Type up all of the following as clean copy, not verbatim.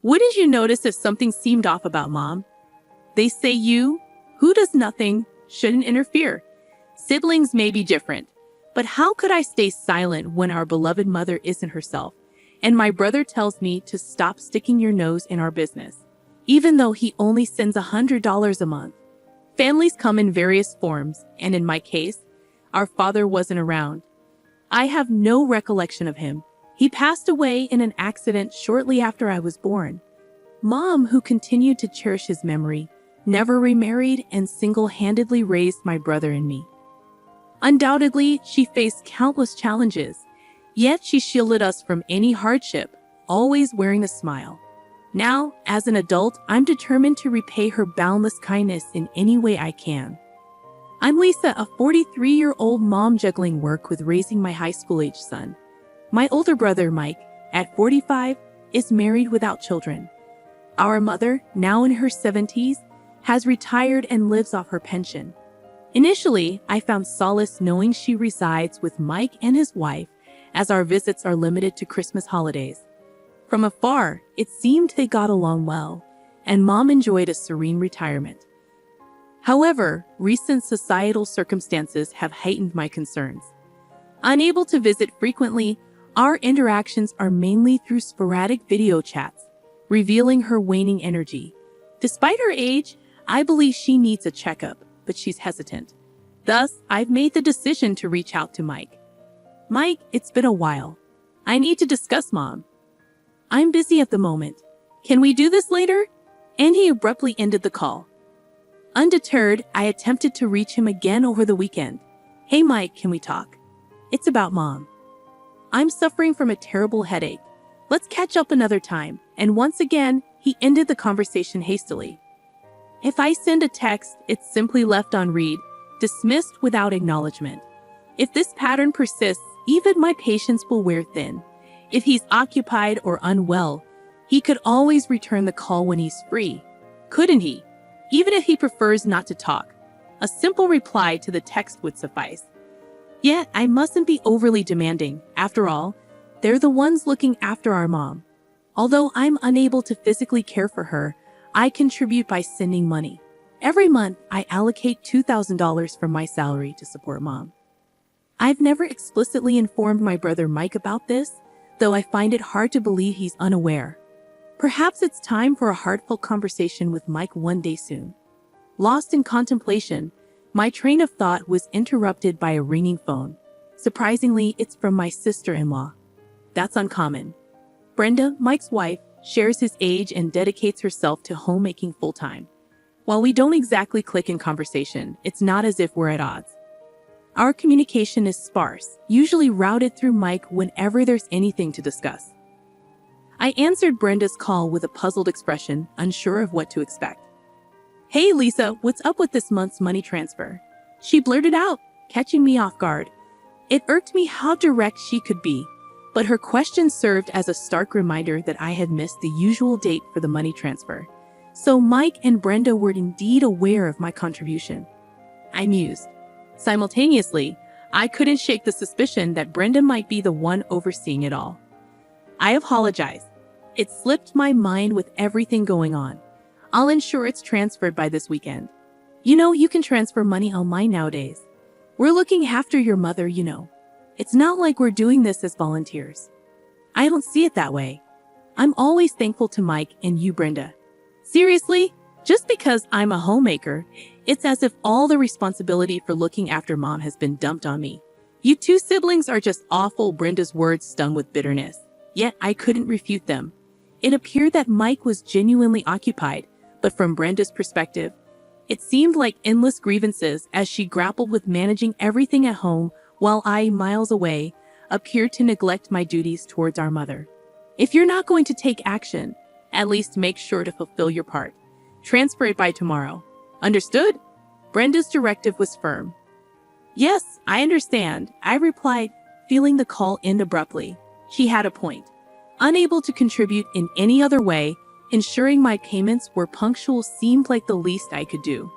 Wouldn't you notice if something seemed off about Mom? They say you, who does nothing, shouldn't interfere. Siblings may be different, but how could I stay silent when our beloved mother isn't herself, and my brother tells me to stop sticking your nose in our business, even though he only sends $100 a month? Families come in various forms, and in my case, our father wasn't around. I have no recollection of him. He passed away in an accident shortly after I was born. Mom, who continued to cherish his memory, never remarried and single-handedly raised my brother and me. Undoubtedly, she faced countless challenges, yet she shielded us from any hardship, always wearing a smile. Now, as an adult, I'm determined to repay her boundless kindness in any way I can. I'm Lisa, a 43-year-old mom juggling work with raising my high school-age son. My older brother, Mike, at 45, is married without children. Our mother, now in her 70s, has retired and lives off her pension. Initially, I found solace knowing she resides with Mike and his wife, as our visits are limited to Christmas holidays. From afar, it seemed they got along well, and Mom enjoyed a serene retirement. However, recent societal circumstances have heightened my concerns. Unable to visit frequently, our interactions are mainly through sporadic video chats, revealing her waning energy. Despite her age, I believe she needs a checkup, but she's hesitant. Thus, I've made the decision to reach out to Mike. Mike, it's been a while. I need to discuss Mom. I'm busy at the moment. Can we do this later? And he abruptly ended the call. Undeterred, I attempted to reach him again over the weekend. Hey Mike, can we talk? It's about Mom. I'm suffering from a terrible headache. Let's catch up another time. And once again, he ended the conversation hastily. If I send a text, it's simply left on read, dismissed without acknowledgement. If this pattern persists, even my patience will wear thin. If he's occupied or unwell, he could always return the call when he's free, couldn't he? Even if he prefers not to talk, a simple reply to the text would suffice. Yet, I mustn't be overly demanding. After all, they're the ones looking after our mom. Although I'm unable to physically care for her, I contribute by sending money. Every month, I allocate $2,000 from my salary to support Mom. I've never explicitly informed my brother Mike about this, though I find it hard to believe he's unaware. Perhaps it's time for a heartfelt conversation with Mike one day soon. Lost in contemplation, my train of thought was interrupted by a ringing phone. Surprisingly, it's from my sister-in-law. That's uncommon. Brenda, Mike's wife, shares his age and dedicates herself to homemaking full-time. While we don't exactly click in conversation, it's not as if we're at odds. Our communication is sparse, usually routed through Mike whenever there's anything to discuss. I answered Brenda's call with a puzzled expression, unsure of what to expect. Hey Lisa, what's up with this month's money transfer? She blurted out, catching me off guard. It irked me how direct she could be, but her question served as a stark reminder that I had missed the usual date for the money transfer. So Mike and Brenda were indeed aware of my contribution. I mused. Simultaneously, I couldn't shake the suspicion that Brenda might be the one overseeing it all. I apologize. It slipped my mind with everything going on. I'll ensure it's transferred by this weekend. You know, you can transfer money online nowadays. We're looking after your mother, you know. It's not like we're doing this as volunteers. I don't see it that way. I'm always thankful to Mike and you, Brenda. Seriously, just because I'm a homemaker, it's as if all the responsibility for looking after Mom has been dumped on me. You two siblings are just awful, Brenda's words stung with bitterness. Yet I couldn't refute them. It appeared that Mike was genuinely occupied, but from Brenda's perspective, it seemed like endless grievances as she grappled with managing everything at home while I, miles away, appeared to neglect my duties towards our mother. If you're not going to take action, at least make sure to fulfill your part. Transfer it by tomorrow. Understood? Brenda's directive was firm. Yes, I understand, I replied, feeling the call end abruptly. She had a point. Unable to contribute in any other way, ensuring my payments were punctual seemed like the least I could do.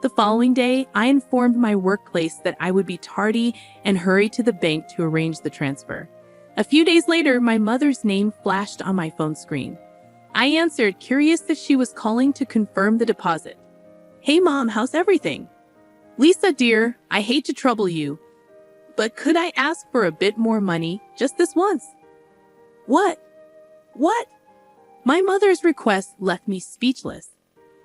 The following day, I informed my workplace that I would be tardy and hurried to the bank to arrange the transfer. A few days later, my mother's name flashed on my phone screen. I answered, curious if she was calling to confirm the deposit. Hey Mom, how's everything? Lisa dear, I hate to trouble you, but could I ask for a bit more money just this once? What? What? My mother's request left me speechless.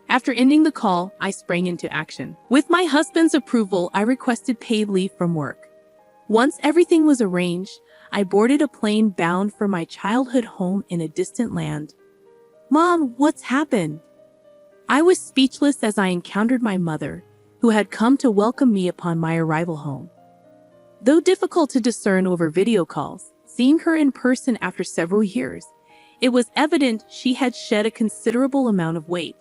After ending the call, I sprang into action. With my husband's approval, I requested paid leave from work. Once everything was arranged, I boarded a plane bound for my childhood home in a distant land. Mom, what's happened? I was speechless as I encountered my mother, who had come to welcome me upon my arrival home. Though difficult to discern over video calls, seeing her in person after several years, it was evident she had shed a considerable amount of weight.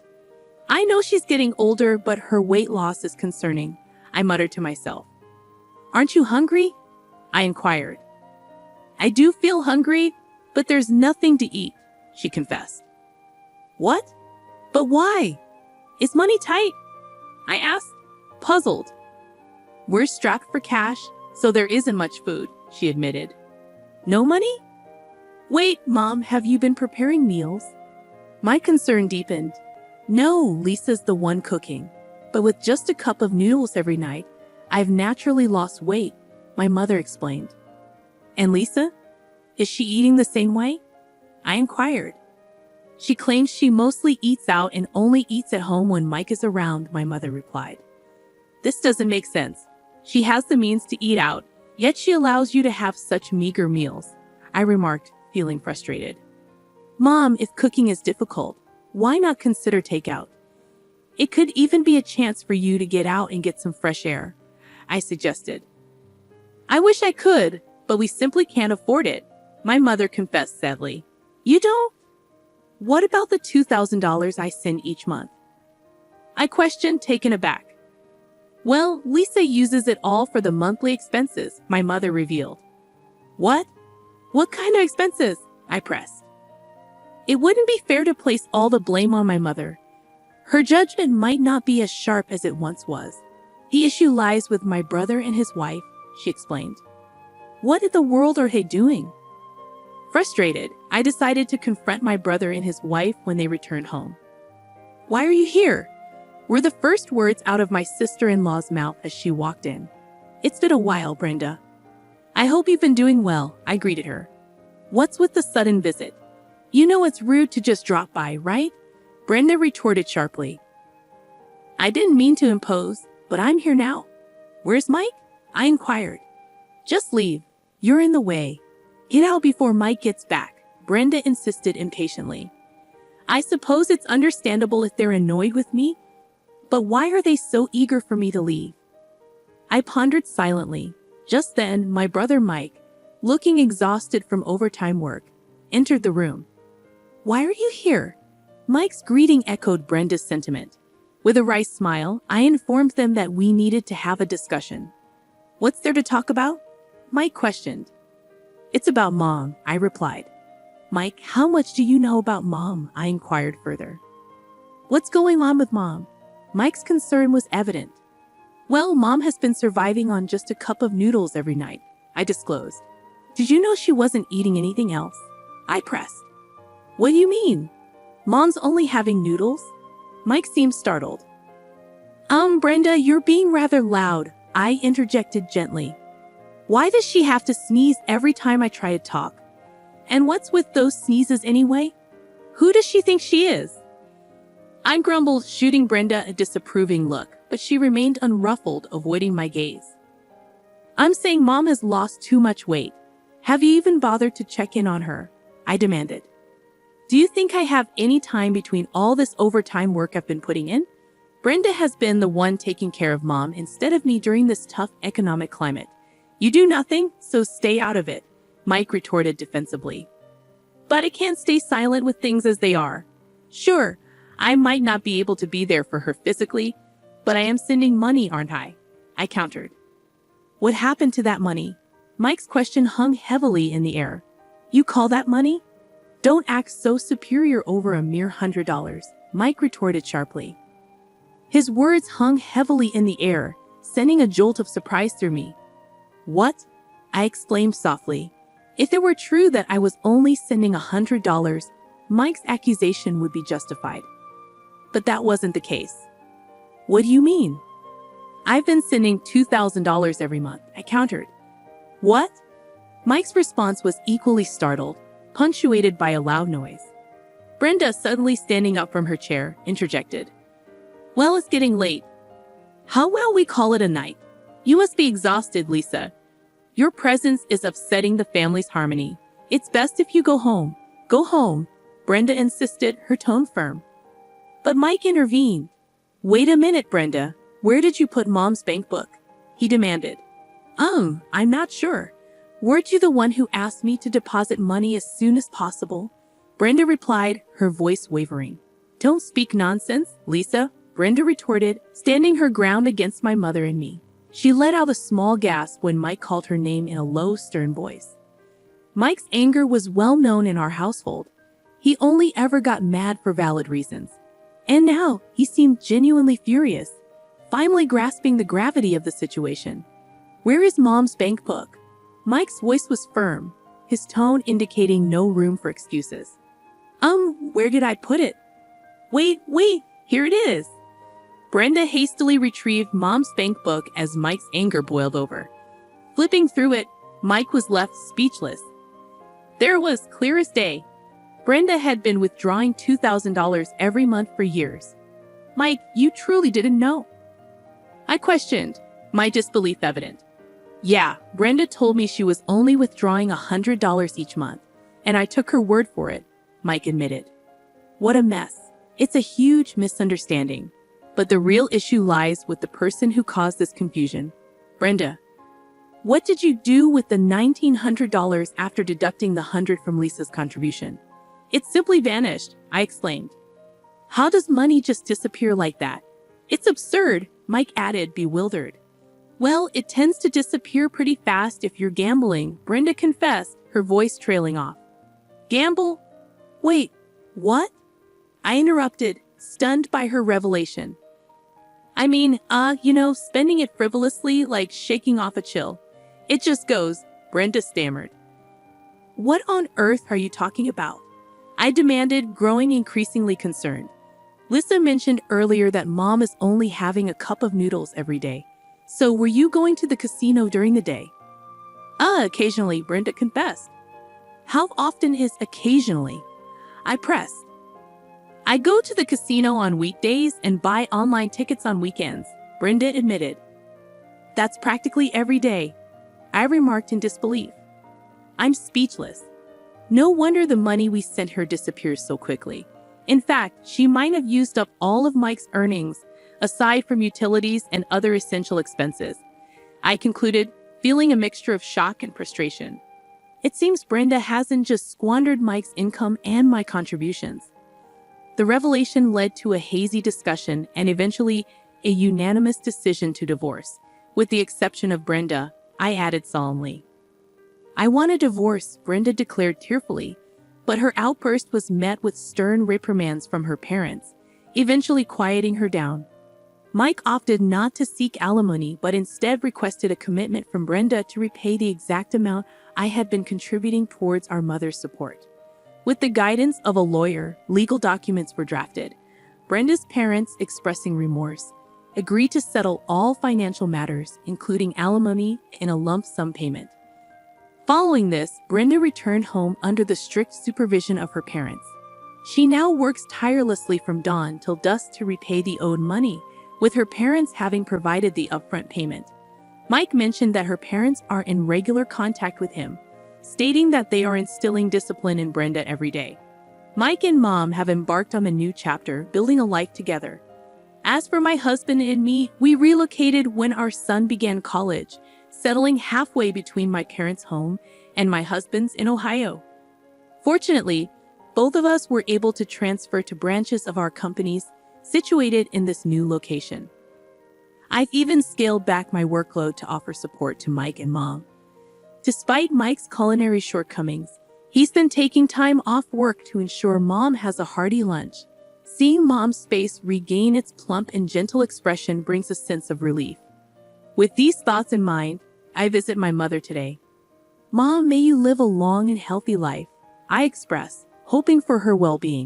I know she's getting older, but her weight loss is concerning, I muttered to myself. Aren't you hungry? I inquired. I do feel hungry, but there's nothing to eat, she confessed. What? But why? Is money tight? I asked, puzzled. We're strapped for cash, so there isn't much food, she admitted. No money? Wait, Mom, have you been preparing meals? My concern deepened. No, Lisa's the one cooking. But with just a cup of noodles every night, I've naturally lost weight, my mother explained. And Lisa? Is she eating the same way? I inquired. She claims she mostly eats out and only eats at home when Mike is around, my mother replied. This doesn't make sense. She has the means to eat out, yet she allows you to have such meager meals, I remarked, feeling frustrated. Mom, if cooking is difficult, why not consider takeout? It could even be a chance for you to get out and get some fresh air, I suggested. I wish I could, but we simply can't afford it, my mother confessed sadly. You don't? What about the $2,000 I send each month? I questioned, taken aback. Well, Lisa uses it all for the monthly expenses, my mother revealed. What? What kind of expenses? I pressed. It wouldn't be fair to place all the blame on my mother. Her judgment might not be as sharp as it once was. The issue lies with my brother and his wife, she explained. What in the world are they doing? Frustrated, I decided to confront my brother and his wife when they returned home. Why are you here? Were the first words out of my sister-in-law's mouth as she walked in. It's been a while, Brenda. I hope you've been doing well, I greeted her. What's with the sudden visit? You know it's rude to just drop by, right? Brenda retorted sharply. I didn't mean to impose, but I'm here now. Where's Mike? I inquired. Just leave. You're in the way. Get out before Mike gets back, Brenda insisted impatiently. I suppose it's understandable if they're annoyed with me, but why are they so eager for me to leave? I pondered silently. Just then, my brother Mike, looking exhausted from overtime work, entered the room. Why are you here? Mike's greeting echoed Brenda's sentiment. With a wry smile, I informed them that we needed to have a discussion. What's there to talk about? Mike questioned. It's about Mom, I replied. Mike, how much do you know about Mom? I inquired further. What's going on with Mom? Mike's concern was evident. Well, Mom has been surviving on just a cup of noodles every night, I disclosed. Did you know she wasn't eating anything else? I pressed. What do you mean? Mom's only having noodles? Mike seemed startled. Brenda, you're being rather loud, I interjected gently. Why does she have to sneeze every time I try to talk? And what's with those sneezes anyway? Who does she think she is? I grumbled, shooting Brenda a disapproving look, but she remained unruffled, avoiding my gaze. I'm saying Mom has lost too much weight. Have you even bothered to check in on her? I demanded. Do you think I have any time between all this overtime work I've been putting in? Brenda has been the one taking care of Mom instead of me during this tough economic climate. You do nothing, so stay out of it, Mike retorted defensively. But I can't stay silent with things as they are. Sure, I might not be able to be there for her physically, but I am sending money, aren't I? I countered. What happened to that money? Mike's question hung heavily in the air. You call that money? Don't act so superior over a mere $100, Mike retorted sharply. His words hung heavily in the air, sending a jolt of surprise through me. What? I exclaimed softly. If it were true that I was only sending $100, Mike's accusation would be justified. But that wasn't the case. What do you mean? I've been sending $2,000 every month, I countered. What? Mike's response was equally startled, punctuated by a loud noise. Brenda, suddenly standing up from her chair, interjected. Well, it's getting late. How will we call it a night? You must be exhausted, Lisa. Your presence is upsetting the family's harmony. It's best if you go home. Go home, Brenda insisted, her tone firm. But Mike intervened. Wait a minute, Brenda. Where did you put Mom's bank book? He demanded. I'm not sure. Weren't you the one who asked me to deposit money as soon as possible? Brenda replied, her voice wavering. Don't speak nonsense, Lisa, Brenda retorted, standing her ground against my mother and me. She let out a small gasp when Mike called her name in a low, stern voice. Mike's anger was well known in our household. He only ever got mad for valid reasons. And now, he seemed genuinely furious, finally grasping the gravity of the situation. Where is Mom's bank book? Mike's voice was firm, his tone indicating no room for excuses. Where did I put it? Wait, here it is. Brenda hastily retrieved Mom's bank book as Mike's anger boiled over. Flipping through it, Mike was left speechless. There it was, clear as day. Brenda had been withdrawing $2,000 every month for years. Mike, you truly didn't know? I questioned, my disbelief evident. Yeah, Brenda told me she was only withdrawing $100 each month, and I took her word for it, Mike admitted. What a mess. It's a huge misunderstanding. But the real issue lies with the person who caused this confusion. Brenda, what did you do with the $1,900 after deducting the $100 from Lisa's contribution? It simply vanished, I exclaimed. How does money just disappear like that? It's absurd, Mike added, bewildered. Well, it tends to disappear pretty fast if you're gambling, Brenda confessed, her voice trailing off. Gamble? Wait, what? I interrupted, stunned by her revelation. I mean, spending it frivolously like shaking off a chill. It just goes, Brenda stammered. What on earth are you talking about? I demanded, growing increasingly concerned. Lisa mentioned earlier that Mom is only having a cup of noodles every day. So were you going to the casino during the day? Occasionally, Brenda confessed. How often is occasionally? I pressed. I go to the casino on weekdays and buy online tickets on weekends, Brenda admitted. That's practically every day, I remarked in disbelief. I'm speechless. No wonder the money we sent her disappears so quickly. In fact, she might have used up all of Mike's earnings, aside from utilities and other essential expenses. I concluded, feeling a mixture of shock and frustration. It seems Brenda hasn't just squandered Mike's income and my contributions. The revelation led to a hazy discussion and eventually a unanimous decision to divorce. With the exception of Brenda, I added solemnly. I want a divorce, Brenda declared tearfully, but her outburst was met with stern reprimands from her parents, eventually quieting her down. Mike opted not to seek alimony but instead requested a commitment from Brenda to repay the exact amount I had been contributing towards our mother's support. With the guidance of a lawyer, legal documents were drafted. Brenda's parents, expressing remorse, agreed to settle all financial matters, including alimony, in a lump sum payment. Following this, Brenda returned home under the strict supervision of her parents. She now works tirelessly from dawn till dusk to repay the owed money, with her parents having provided the upfront payment. Mike mentioned that her parents are in regular contact with him, stating that they are instilling discipline in Brenda every day. Mike and Mom have embarked on a new chapter, building a life together. As for my husband and me, we relocated when our son began college, settling halfway between my parents' home and my husband's in Ohio. Fortunately, both of us were able to transfer to branches of our companies situated in this new location. I've even scaled back my workload to offer support to Mike and Mom. Despite Mike's culinary shortcomings, he's been taking time off work to ensure Mom has a hearty lunch. Seeing Mom's face regain its plump and gentle expression brings a sense of relief. With these thoughts in mind, I visit my mother today. Mom, may you live a long and healthy life, I express, hoping for her well-being.